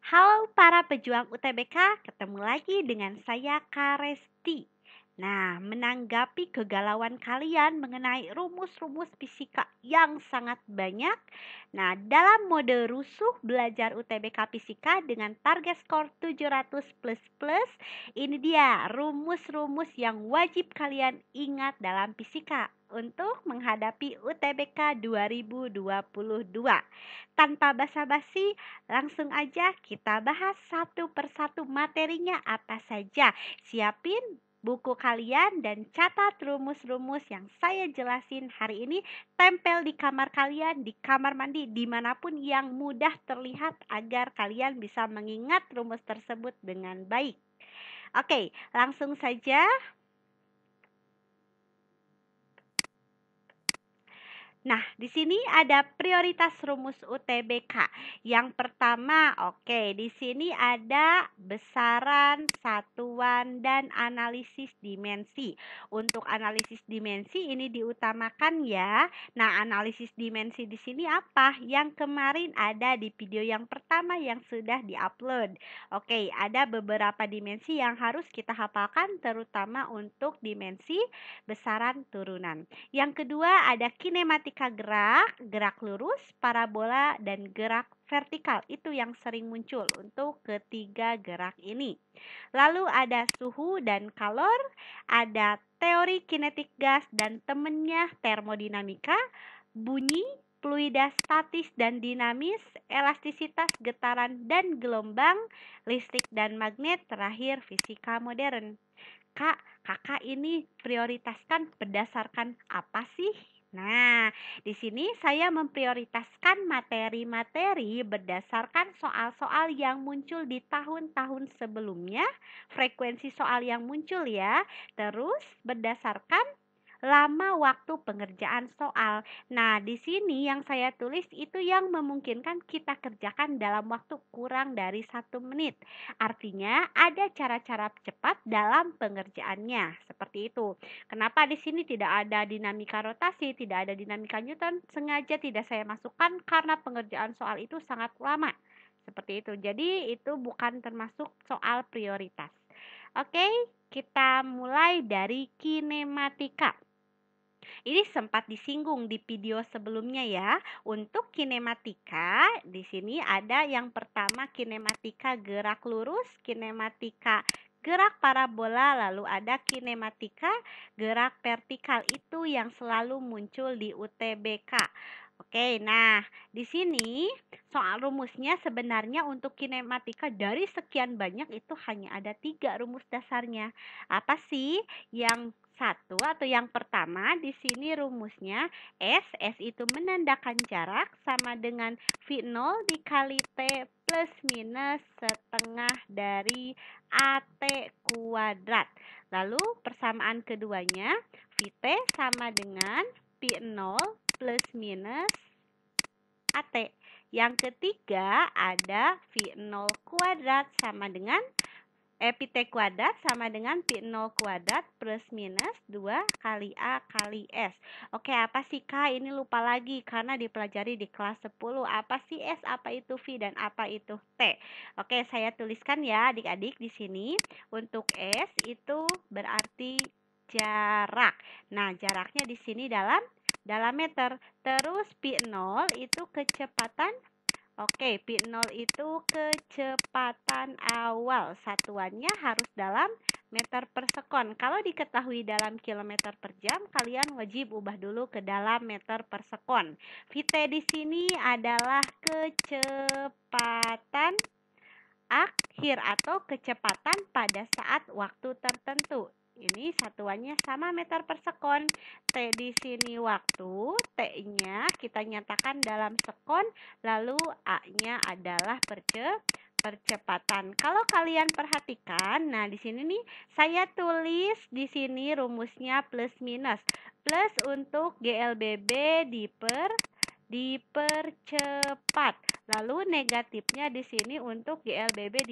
Halo para pejuang UTBK, ketemu lagi dengan saya Kak Resti. Nah, menanggapi kegalauan kalian mengenai rumus-rumus fisika yang sangat banyak. Nah, dalam mode rusuh belajar UTBK Fisika dengan target skor 700 plus, ini dia rumus-rumus yang wajib kalian ingat dalam fisika untuk menghadapi UTBK 2022. Tanpa basa-basi, langsung aja kita bahas satu persatu materinya apa saja. Siapin buku kalian dan catat rumus-rumus yang saya jelasin hari ini. Tempel di kamar kalian, di kamar mandi, dimanapun yang mudah terlihat agar kalian bisa mengingat rumus tersebut dengan baik. Oke, langsung saja. Nah, di sini ada prioritas rumus UTBK. Yang pertama, oke, di sini ada besaran, satuan, dan analisis dimensi. Untuk analisis dimensi ini diutamakan ya. Nah, analisis dimensi di sini apa? Yang kemarin ada di video yang pertama yang sudah diupload. Oke, ada beberapa dimensi yang harus kita hafalkan, terutama untuk dimensi besaran turunan. Yang kedua ada kinematika gerak, gerak lurus, parabola, dan gerak vertikal. Itu yang sering muncul untuk ketiga gerak ini. Lalu ada suhu dan kalor, ada teori kinetik gas dan temennya termodinamika, bunyi, fluida statis dan dinamis, elastisitas getaran dan gelombang, listrik dan magnet, terakhir fisika modern. Kak, kakak ini prioritaskan berdasarkan apa sih? Nah, di sini saya memprioritaskan materi-materi berdasarkan soal-soal yang muncul di tahun-tahun sebelumnya, frekuensi soal yang muncul ya, terus berdasarkan lama waktu pengerjaan soal. Nah, di sini yang saya tulis itu yang memungkinkan kita kerjakan dalam waktu kurang dari 1 menit. Artinya ada cara-cara cepat dalam pengerjaannya, seperti itu. Kenapa di sini tidak ada dinamika rotasi, tidak ada dinamika Newton? Sengaja tidak saya masukkan karena pengerjaan soal itu sangat lama. Seperti itu. Jadi itu bukan termasuk soal prioritas. Oke, kita mulai dari kinematika. Ini sempat disinggung di video sebelumnya ya. Untuk kinematika, di sini ada yang pertama kinematika gerak lurus, kinematika gerak parabola, lalu ada kinematika gerak vertikal. Itu yang selalu muncul di UTBK. Oke, nah di sini soal rumusnya sebenarnya untuk kinematika dari sekian banyak itu hanya ada 3 rumus dasarnya. Apa sih? Yang satu atau yang pertama di sini rumusnya S itu menandakan jarak sama dengan V0 dikali T plus minus setengah dari AT kuadrat. Lalu persamaan keduanya VT sama dengan P0 plus minus AT. Yang ketiga ada V0 kuadrat sama dengan Pt kuadrat sama dengan P0 kuadrat plus minus 2 kali A kali S. Oke, apa sih Kak? Ini lupa lagi karena dipelajari di kelas 10. Apa sih S, apa itu V, dan apa itu T? Oke, saya tuliskan ya adik-adik di sini. Untuk S itu berarti jarak. Nah, jaraknya di sini dalam meter. Terus P0 itu kecepatan. Oke, P0 itu kecepatan awal. Satuannya harus dalam meter per sekon. Kalau diketahui dalam kilometer per jam, kalian wajib ubah dulu ke dalam meter per sekon. VT di sini adalah kecepatan akhir atau kecepatan pada saat waktu tertentu. Ini satuannya sama meter per sekon. T di sini waktu, T-nya kita nyatakan dalam sekon, lalu A-nya adalah percepatan. Kalau kalian perhatikan, nah di sini nih saya tulis di sini rumusnya plus minus. Plus untuk GLBB dipercepat. Lalu negatifnya di sini untuk GLBB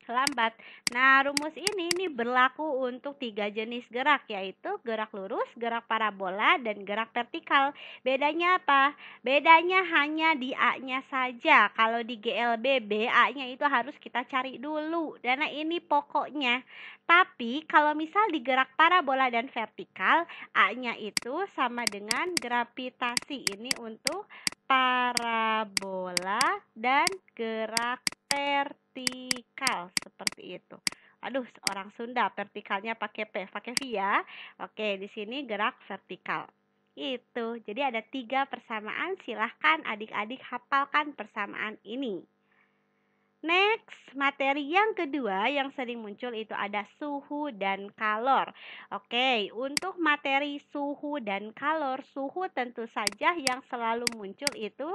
lambat. Nah, rumus ini berlaku untuk 3 jenis gerak, yaitu gerak lurus, gerak parabola, dan gerak vertikal. Bedanya apa? Bedanya hanya di A-nya saja. Kalau di GLBB, A-nya itu harus kita cari dulu, karena ini pokoknya. Tapi kalau misal di gerak parabola dan vertikal, A-nya itu sama dengan gravitasi. Ini untuk parabola dan gerak vertikal seperti itu. Aduh, orang Sunda vertikalnya pakai V ya. Oke, di sini gerak vertikal. Itu. Jadi ada 3 persamaan. Silahkan adik-adik hafalkan persamaan ini. Next, materi yang kedua yang sering muncul itu ada suhu dan kalor. Oke, untuk materi suhu dan kalor, suhu tentu saja yang selalu muncul itu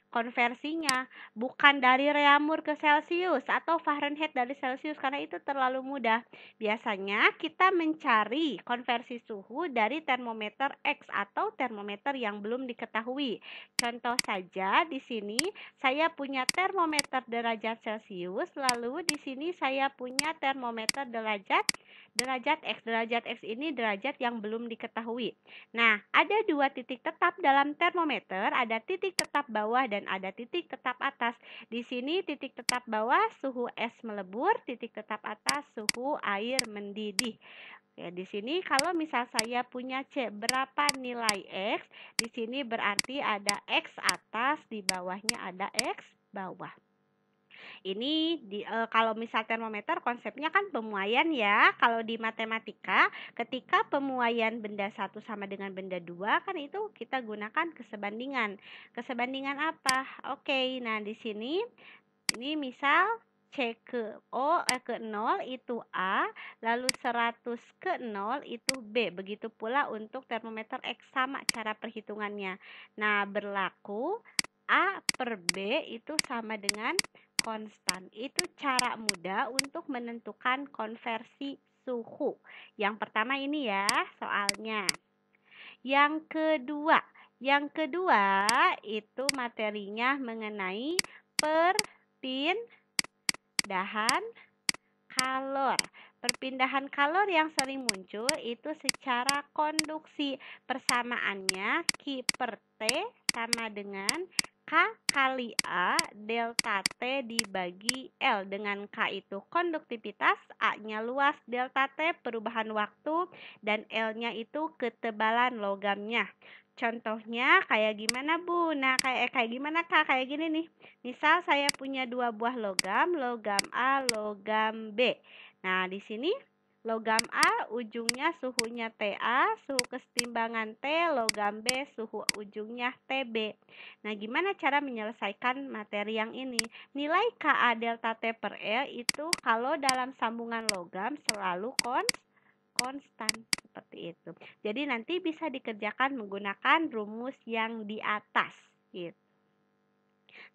konversinya, bukan dari Reaumur ke Celcius atau Fahrenheit dari Celcius, karena itu terlalu mudah. Biasanya kita mencari konversi suhu dari termometer X atau termometer yang belum diketahui. Contoh saja di sini saya punya termometer derajat Celcius, lalu di sini saya punya termometer derajat X. Derajat X ini derajat yang belum diketahui. Nah, ada 2 titik tetap dalam termometer, ada titik tetap bawah dan ada titik tetap atas. Di sini titik tetap bawah suhu es melebur, titik tetap atas suhu air mendidih. Ya, di sini kalau misal saya punya C berapa nilai X, di sini berarti ada X atas, di bawahnya ada X bawah. Ini kalau misal termometer konsepnya kan pemuaian ya. Kalau di matematika ketika pemuaian benda satu sama dengan benda dua kan itu kita gunakan kesebandingan. Kesebandingan apa? Oke, nah di sini ini misal C ke 0 itu A, lalu 100 ke 0 itu B. Begitu pula untuk termometer X, sama cara perhitungannya. Nah, berlaku A per B itu sama dengan konstan. Itu cara mudah untuk menentukan konversi suhu. Yang pertama ini ya soalnya. Yang kedua itu materinya mengenai perpindahan kalor. Perpindahan kalor yang sering muncul itu secara konduksi. Persamaannya Q per T sama dengan K kali A delta T dibagi L. Dengan K itu konduktivitas, A-nya luas, delta T perubahan waktu, dan L-nya itu ketebalan logamnya. Contohnya kayak gimana Bu? Nah kayak gimana Kak? Kayak gini nih. Misal saya punya 2 buah logam, logam A, logam B. Nah di sini logam A ujungnya suhunya TA, suhu kesetimbangan T, logam B suhu ujungnya TB. Nah, gimana cara menyelesaikan materi yang ini? Nilai Ka delta T per L itu kalau dalam sambungan logam selalu konstan seperti itu. Jadi nanti bisa dikerjakan menggunakan rumus yang di atas gitu.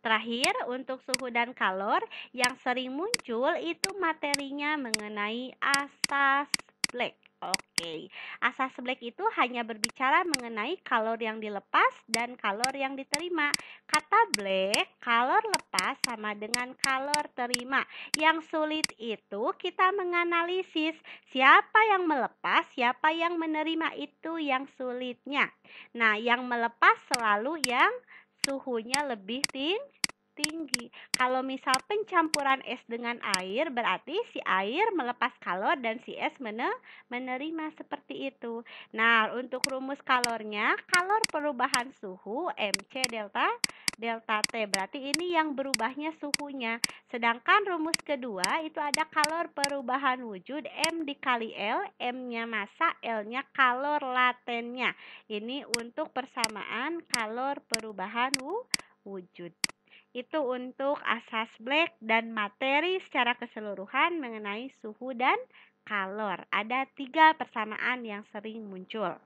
Terakhir, untuk suhu dan kalor yang sering muncul itu materinya mengenai asas Black. Oke, asas Black itu hanya berbicara mengenai kalor yang dilepas dan kalor yang diterima. Kata Black, kalor lepas sama dengan kalor terima. Yang sulit itu kita menganalisis siapa yang melepas, siapa yang menerima, itu yang sulitnya. Nah, yang melepas selalu yang suhunya lebih tinggi. Kalau misal pencampuran es dengan air, berarti si air melepas kalor dan si es menerima, seperti itu. Nah, untuk rumus kalornya, kalor perubahan suhu MC delta T. Berarti ini yang berubahnya suhunya. Sedangkan rumus kedua itu ada kalor perubahan wujud, M dikali L, M-nya massa, L-nya kalor latennya. Ini untuk persamaan kalor perubahan wujud. Itu untuk asas Black dan materi secara keseluruhan mengenai suhu dan kalor. Ada 3 persamaan yang sering muncul.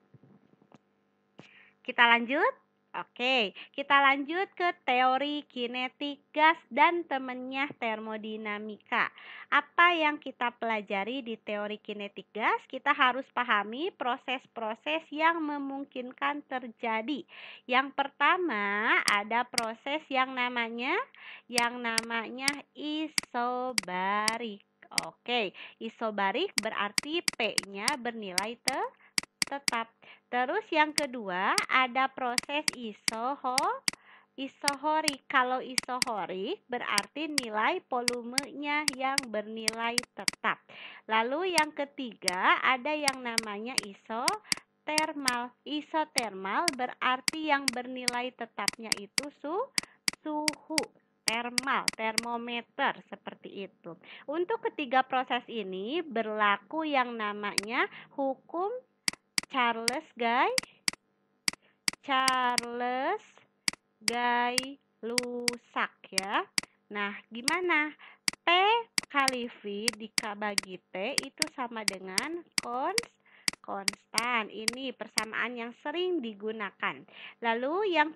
Kita lanjut. Oke, kita lanjut ke teori kinetik gas dan temennya termodinamika. Apa yang kita pelajari di teori kinetik gas? Kita harus pahami proses-proses yang memungkinkan terjadi. Yang pertama, ada proses yang namanya isobarik. Oke, isobarik berarti P-nya bernilai tetap. Terus yang kedua ada proses isohorik. Kalau isohorik berarti nilai volumenya yang bernilai tetap. Lalu yang ketiga ada yang namanya isotermal. Isotermal berarti yang bernilai tetapnya itu suhu termal, termometer seperti itu. Untuk ketiga proses ini berlaku yang namanya hukum Charles Guy-Lussac ya. Nah, gimana? P kali V dibagi T itu sama dengan konstan. Ini persamaan yang sering digunakan. Lalu yang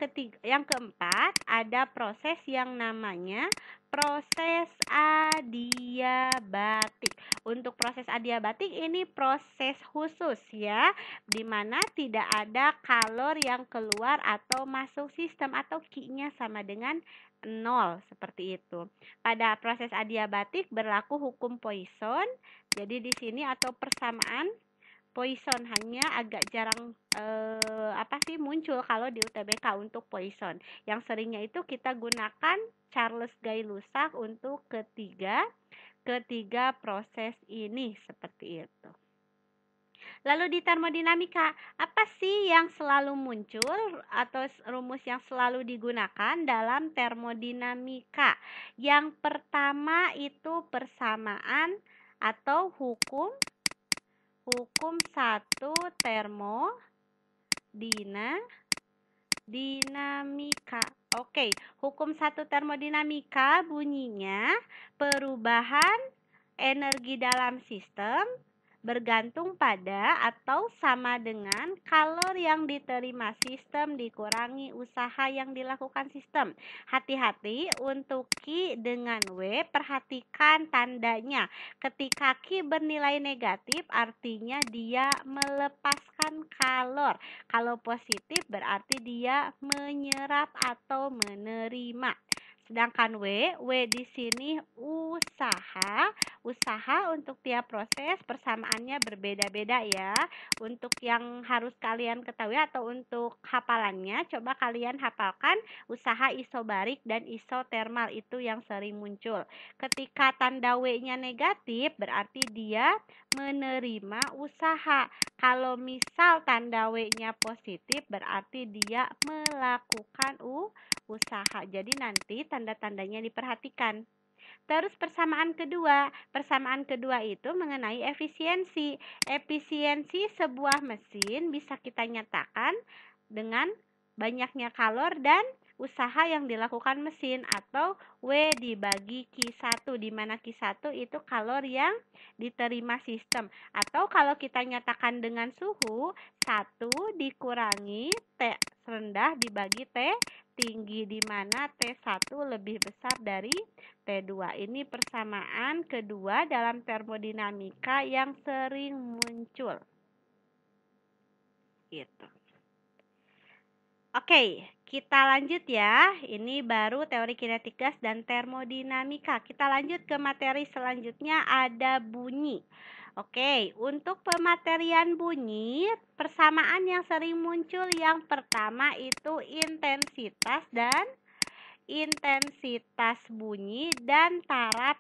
keempat ada proses yang namanya proses adiabatik. Untuk proses adiabatik ini proses khusus ya, di mana tidak ada kalor yang keluar atau masuk sistem atau Q-nya sama dengan 0 seperti itu. Pada proses adiabatik berlaku hukum Poisson. Jadi di sini atau persamaan Poisson hanya agak jarang muncul kalau di UTBK untuk Poisson. Yang seringnya itu kita gunakan Charles Guy-Lussac untuk ketiga proses ini seperti itu. Lalu di termodinamika, apa sih yang selalu muncul atau rumus yang selalu digunakan dalam termodinamika? Yang pertama itu persamaan atau hukum satu termodinamika. Oke, hukum satu termodinamika bunyinya perubahan energi dalam sistem bergantung pada atau sama dengan kalor yang diterima sistem dikurangi usaha yang dilakukan sistem. Hati-hati untuk Q dengan W, perhatikan tandanya. Ketika Q bernilai negatif artinya dia melepaskan kalor. Kalau positif berarti dia menyerap atau menerima. Sedangkan W di sini usaha untuk tiap proses persamaannya berbeda-beda ya. Untuk yang harus kalian ketahui atau untuk hafalannya, coba kalian hafalkan usaha isobarik dan isotermal itu yang sering muncul. Ketika tanda W-nya negatif berarti dia menerima usaha. Kalau misal tanda W-nya positif berarti dia melakukan usaha. Jadi nanti tanda-tandanya diperhatikan. Terus persamaan kedua itu mengenai efisiensi. Efisiensi sebuah mesin bisa kita nyatakan dengan banyaknya kalor dan usaha yang dilakukan mesin atau W dibagi Q1, di mana Q1 itu kalor yang diterima sistem. Atau kalau kita nyatakan dengan suhu, 1 dikurangi T rendah dibagi T tinggi, di mana T1 lebih besar dari T2. Ini persamaan kedua dalam termodinamika yang sering muncul. Gitu. Oke, kita lanjut ya. Ini baru teori kinetik gas dan termodinamika. Kita lanjut ke materi selanjutnya, ada bunyi. Oke, untuk pematerian bunyi, persamaan yang sering muncul yang pertama itu intensitas bunyi dan taraf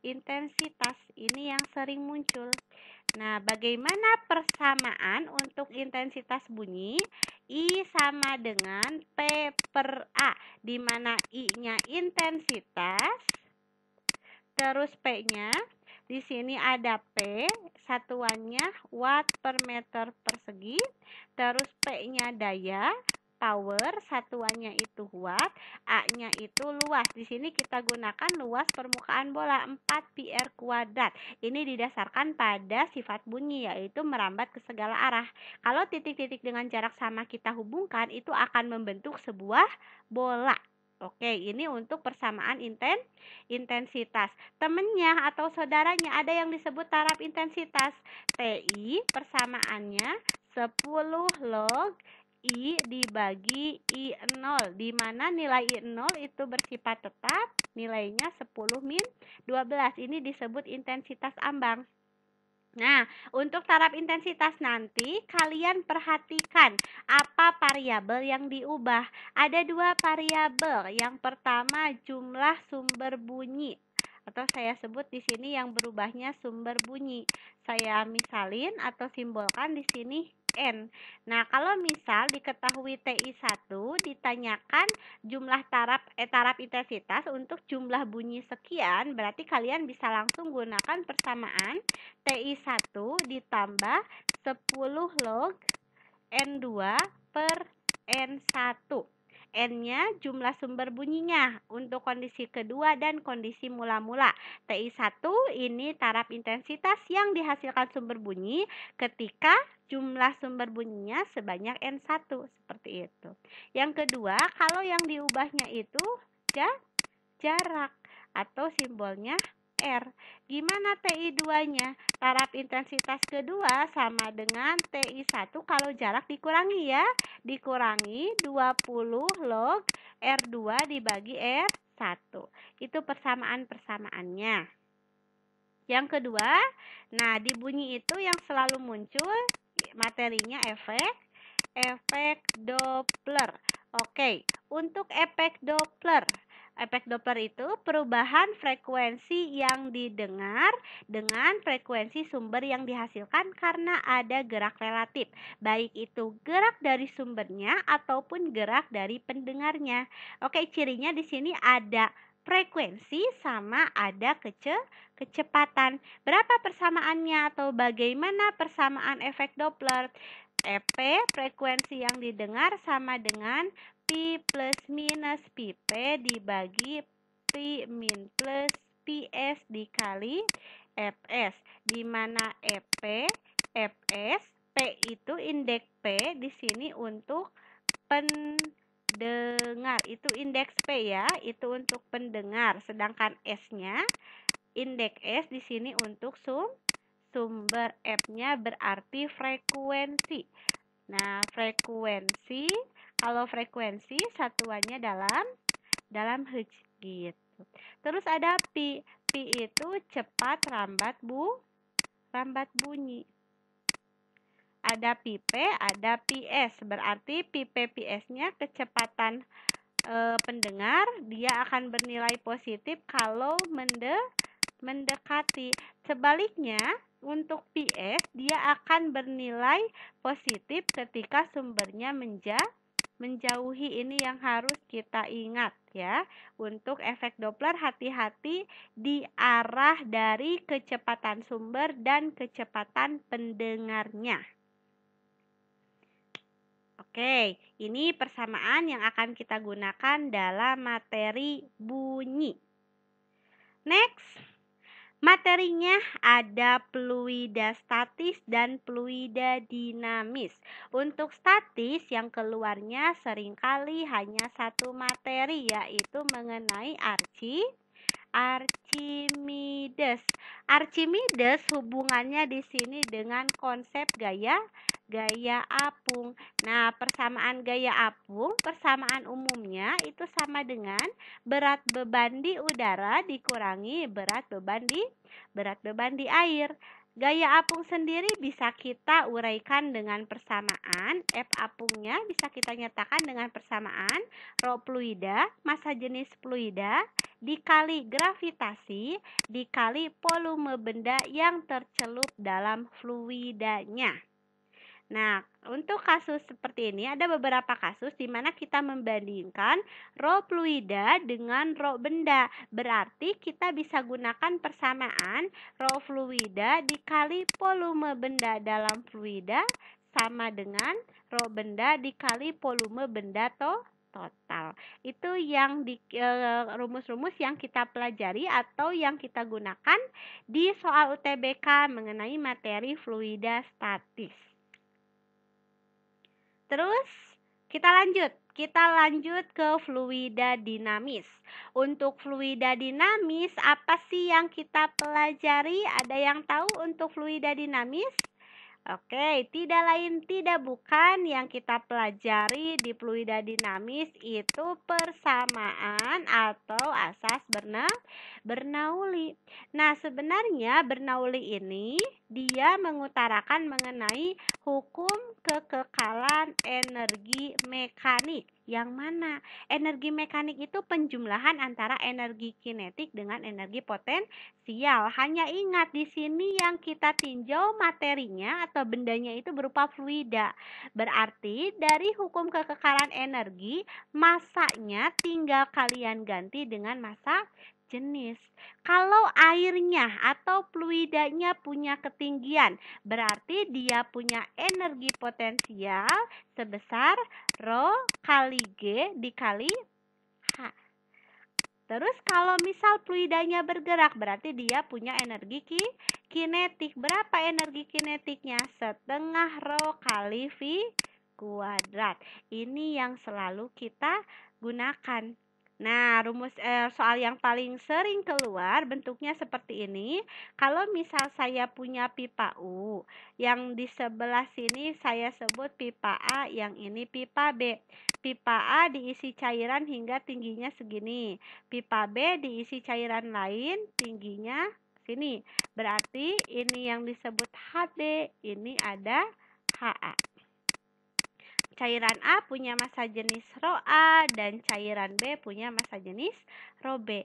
intensitas. Ini yang sering muncul. Nah, bagaimana persamaan untuk intensitas bunyi? I sama dengan P per A, di mana I-nya intensitas, terus P-nya di sini ada P, satuannya watt per meter persegi, terus P-nya daya, power, satuannya itu watt, A-nya itu luas. Di sini kita gunakan luas permukaan bola 4 pi r kuadrat. Ini didasarkan pada sifat bunyi, yaitu merambat ke segala arah. Kalau titik-titik dengan jarak sama kita hubungkan, itu akan membentuk sebuah bola. Oke, ini untuk persamaan intensitas. Temennya atau saudaranya ada yang disebut taraf intensitas. TI persamaannya 10 log I dibagi I0, di mana nilai I0 itu bersifat tetap, nilainya 10 min 12. Ini disebut intensitas ambang. Nah, untuk taraf intensitas nanti kalian perhatikan apa variabel yang diubah. Ada 2 variabel. Yang pertama jumlah sumber bunyi, atau saya sebut di sini yang berubahnya sumber bunyi. Saya misalin atau simbolkan di sini N. Nah, kalau misal diketahui TI1 ditanyakan jumlah taraf intensitas untuk jumlah bunyi sekian, berarti kalian bisa langsung gunakan persamaan TI1 ditambah 10 log N2 per N1. N-nya jumlah sumber bunyinya untuk kondisi kedua dan kondisi mula-mula. TI1 ini taraf intensitas yang dihasilkan sumber bunyi ketika jumlah sumber bunyinya sebanyak N1, seperti itu. Yang kedua, kalau yang diubahnya itu jarak atau simbolnya R. Gimana TI2-nya? Taraf intensitas kedua sama dengan TI1 kalau jarak dikurangi ya. Dikurangi 20 log R2 dibagi R1. Itu persamaannya. Yang kedua, nah di bunyi itu yang selalu muncul materinya efek Doppler. Oke, untuk efek Doppler itu perubahan frekuensi yang didengar dengan frekuensi sumber yang dihasilkan karena ada gerak relatif, baik itu gerak dari sumbernya ataupun gerak dari pendengarnya. Oke, cirinya di sini ada frekuensi sama ada kecepatan. Berapa persamaannya atau bagaimana persamaan efek Doppler? EP frekuensi yang didengar sama dengan Pi plus minus Pi P dibagi Pi min plus Ps dikali Fs, di mana EP, Fs, P itu indeks P di sini untuk pendengar, itu indeks P ya, itu untuk pendengar, sedangkan S-nya indeks S di sini untuk sumber, F-nya berarti frekuensi. Nah, kalau frekuensi satuannya dalam hertz gitu. Terus ada pi. Pi itu cepat rambat bunyi. Ada pi p, ada ps. Berarti pi p ps-nya kecepatan pendengar, dia akan bernilai positif kalau mendekati. Sebaliknya, untuk PS dia akan bernilai positif ketika sumbernya menjauhi. Ini yang harus kita ingat ya. Untuk efek Doppler hati-hati di arah dari kecepatan sumber dan kecepatan pendengarnya. Oke, ini persamaan yang akan kita gunakan dalam materi bunyi. Next. Materinya ada fluida statis dan fluida dinamis. Untuk statis yang keluarnya seringkali hanya satu materi, yaitu mengenai Archimedes. Archimedes hubungannya di sini dengan konsep gaya apung. Nah, persamaan gaya apung, persamaan umumnya itu sama dengan berat beban di udara dikurangi berat beban di air. Gaya apung sendiri bisa kita uraikan dengan persamaan F apungnya bisa kita nyatakan dengan persamaan rho fluida, massa jenis fluida, dikali gravitasi, dikali volume benda yang tercelup dalam fluidanya. Nah, untuk kasus seperti ini ada beberapa kasus di mana kita membandingkan rho fluida dengan rho benda. Berarti kita bisa gunakan persamaan rho fluida dikali volume benda dalam fluida sama dengan rho benda dikali volume benda total. Itu yang rumus-rumus yang kita pelajari atau yang kita gunakan di soal UTBK mengenai materi fluida statis. Terus kita lanjut ke fluida dinamis. Untuk fluida dinamis, apa sih yang kita pelajari? Ada yang tahu untuk fluida dinamis? Oke, tidak lain tidak bukan yang kita pelajari di fluida dinamis itu persamaan atau asas Bernoulli. Nah, sebenarnya Bernoulli ini dia mengutarakan mengenai hukum kekekalan energi mekanik. Yang mana energi mekanik itu penjumlahan antara energi kinetik dengan energi potensial. Hanya ingat di sini yang kita tinjau materinya atau bendanya itu berupa fluida. Berarti dari hukum kekekalan energi, masanya tinggal kalian ganti dengan massa jenis. Kalau airnya atau fluidanya punya ketinggian, berarti dia punya energi potensial sebesar rho kali G dikali H. Terus kalau misal fluidanya bergerak, berarti dia punya energi kinetik. Berapa energi kinetiknya? Setengah rho kali V kuadrat. Ini yang selalu kita gunakan. Nah, rumus soal yang paling sering keluar bentuknya seperti ini. Kalau misal saya punya pipa U, yang di sebelah sini saya sebut pipa A, yang ini pipa B. Pipa A diisi cairan hingga tingginya segini. Pipa B diisi cairan lain, tingginya sini. Berarti ini yang disebut HB, ini ada HA. Cairan A punya massa jenis rho A dan cairan B punya massa jenis rho B.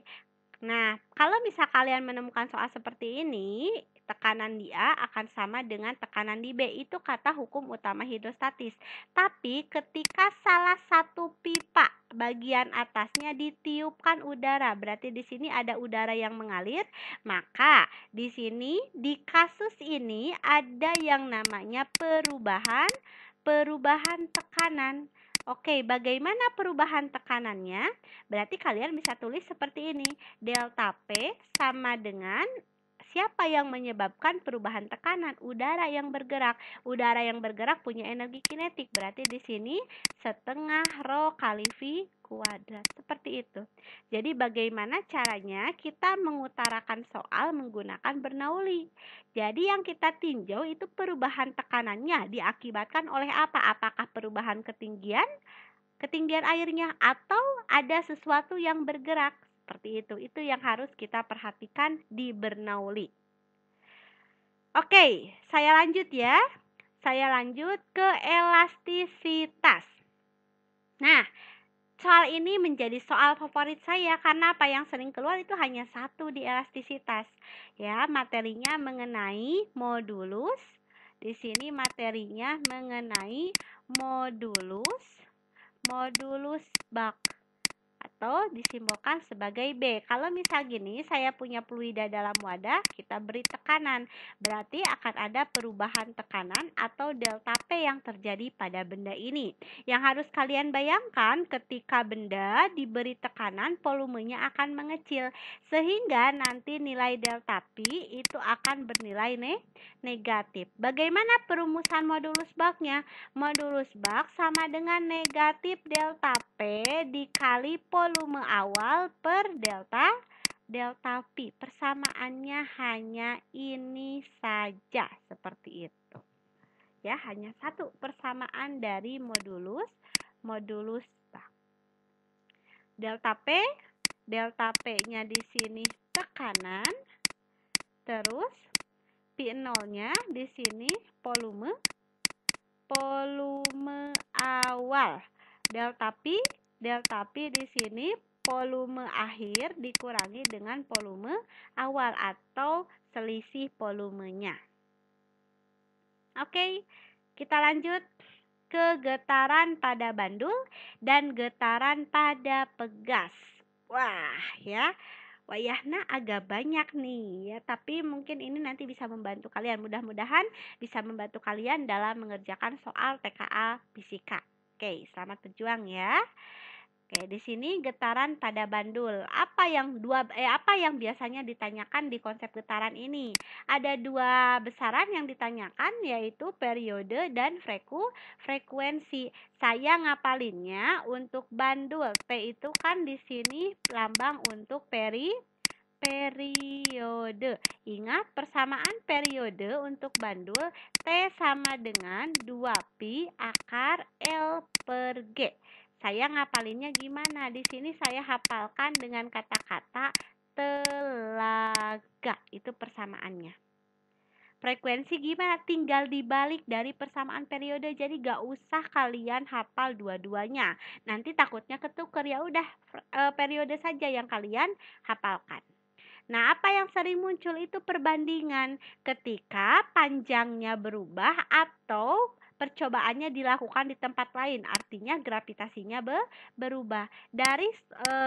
Nah, kalau misal kalian menemukan soal seperti ini, tekanan di A akan sama dengan tekanan di B. Itu kata hukum utama hidrostatis. Tapi ketika salah satu pipa bagian atasnya ditiupkan udara, berarti di sini ada udara yang mengalir, maka di sini di kasus ini ada yang namanya perubahan tekanan. Oke, bagaimana perubahan tekanannya? Berarti kalian bisa tulis seperti ini. Delta P sama dengan siapa yang menyebabkan perubahan tekanan? Udara yang bergerak. Udara yang bergerak punya energi kinetik. Berarti di sini setengah rho kali V kuadrat. Seperti itu. Jadi bagaimana caranya kita mengutarakan soal menggunakan Bernoulli? Jadi yang kita tinjau itu perubahan tekanannya diakibatkan oleh apa? Apakah perubahan ketinggian airnya atau ada sesuatu yang bergerak? Seperti itu. Itu yang harus kita perhatikan di Bernoulli. Oke, saya lanjut ya. Saya lanjut ke elastisitas. Nah, soal ini menjadi soal favorit saya karena apa yang sering keluar itu hanya satu di elastisitas. Ya, materinya mengenai modulus. Di sini materinya mengenai modulus Bach atau disimbolkan sebagai B. Kalau misal gini, saya punya fluida dalam wadah, kita beri tekanan. Berarti akan ada perubahan tekanan atau delta P yang terjadi pada benda ini. Yang harus kalian bayangkan ketika benda diberi tekanan, volumenya akan mengecil. Sehingga nanti nilai delta P itu akan bernilai negatif. Bagaimana perumusan modulus Bach-nya? Modulus Bach sama dengan negatif delta P dikali volume awal per delta P. Persamaannya hanya ini saja, seperti itu. Ya, hanya satu persamaan dari modulus Bach. Delta P-nya di sini tekanan, terus P0-nya di sini volume awal. Delta P di sini volume akhir dikurangi dengan volume awal atau selisih volumenya. Oke, kita lanjut ke getaran pada bandul dan getaran pada pegas. Wah, ya. wayahna agak banyak nih ya, tapi mungkin ini nanti bisa membantu kalian. Mudah-mudahan bisa membantu kalian dalam mengerjakan soal TKA fisika. Oke, selamat berjuang ya. Oke, di sini getaran pada bandul. Apa yang biasanya ditanyakan di konsep getaran ini? Ada dua besaran yang ditanyakan, yaitu periode dan frekuensi. Saya ngapalinnya untuk bandul. P itu kan di sini lambang untuk periode. Ingat persamaan periode untuk bandul, T sama dengan 2pi akar L per G. Saya ngapalinnya gimana? Di sini saya hafalkan dengan kata-kata telaga. Itu persamaannya. Frekuensi gimana? Tinggal dibalik dari persamaan periode. Jadi gak usah kalian hafal dua-duanya. Nanti takutnya ketuker. Ya udah periode saja yang kalian hafalkan. Nah, apa yang sering muncul itu perbandingan ketika panjangnya berubah atau percobaannya dilakukan di tempat lain, artinya gravitasinya berubah. Dari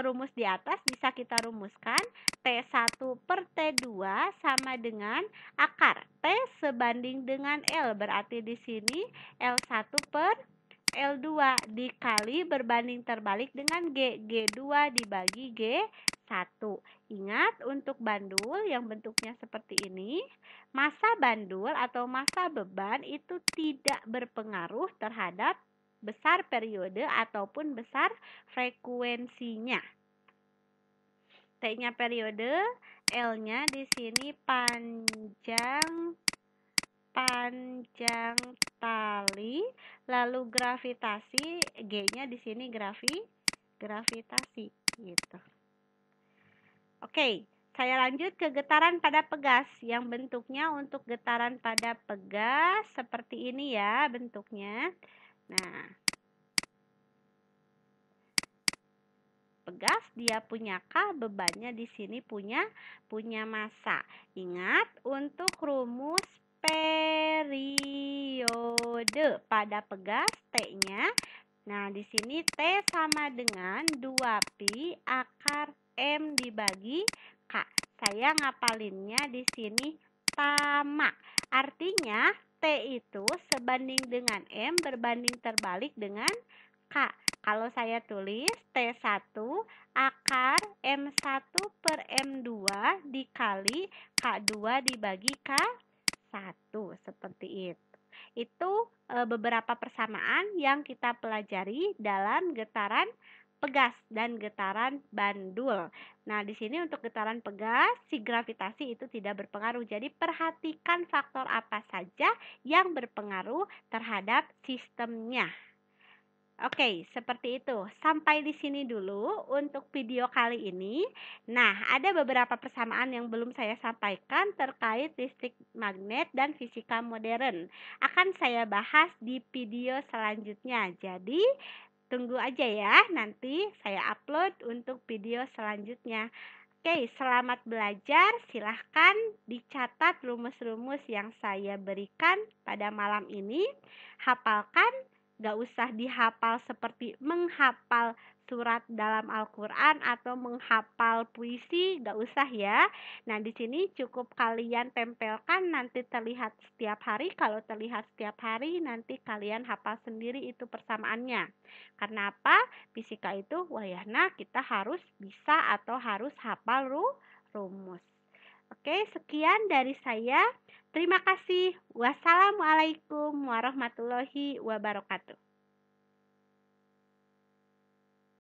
rumus di atas bisa kita rumuskan T1 per T2 sama dengan akar T sebanding dengan L, berarti di sini L1 per L2 dikali berbanding terbalik dengan G, G2 dibagi G1. Ingat, untuk bandul yang bentuknya seperti ini, massa bandul atau massa beban itu tidak berpengaruh terhadap besar periode ataupun besar frekuensinya. T-nya periode, L-nya di sini panjang tali, lalu gravitasi, G-nya di sini gravitasi gitu. Oke, saya lanjut ke getaran pada pegas. Yang bentuknya untuk getaran pada pegas seperti ini ya bentuknya. Nah, pegas dia punya K, bebannya di sini punya massa. Ingat, untuk rumus periode pada pegas T-nya. Nah, di sini T sama dengan 2pi akar M dibagi K. Saya ngapalinnya di sini tamak. Artinya T itu sebanding dengan M berbanding terbalik dengan K. Kalau saya tulis T1 akar M1 per M2 dikali K2 dibagi K1, seperti itu. Itu beberapa persamaan yang kita pelajari dalam getaran pegas dan getaran bandul. Nah, di sini untuk getaran pegas, si gravitasi itu tidak berpengaruh. Jadi, perhatikan faktor apa saja yang berpengaruh terhadap sistemnya. Oke, seperti itu. Sampai di sini dulu untuk video kali ini. Nah, ada beberapa persamaan yang belum saya sampaikan terkait listrik magnet dan fisika modern. Akan saya bahas di video selanjutnya. Jadi, tunggu aja ya. Nanti saya upload untuk video selanjutnya. Oke, selamat belajar. Silahkan dicatat rumus-rumus yang saya berikan pada malam ini. Hafalkan. Gak usah dihafal seperti menghafal surat dalam Al-Quran atau menghafal puisi, gak usah ya. Nah, di sini cukup kalian tempelkan, nanti terlihat setiap hari. Kalau terlihat setiap hari, nanti kalian hafal sendiri itu persamaannya. Karena apa? Fisika itu wayahna kita harus bisa atau harus hafal rumus. Oke, sekian dari saya. Terima kasih. Wassalamualaikum warahmatullahi wabarakatuh.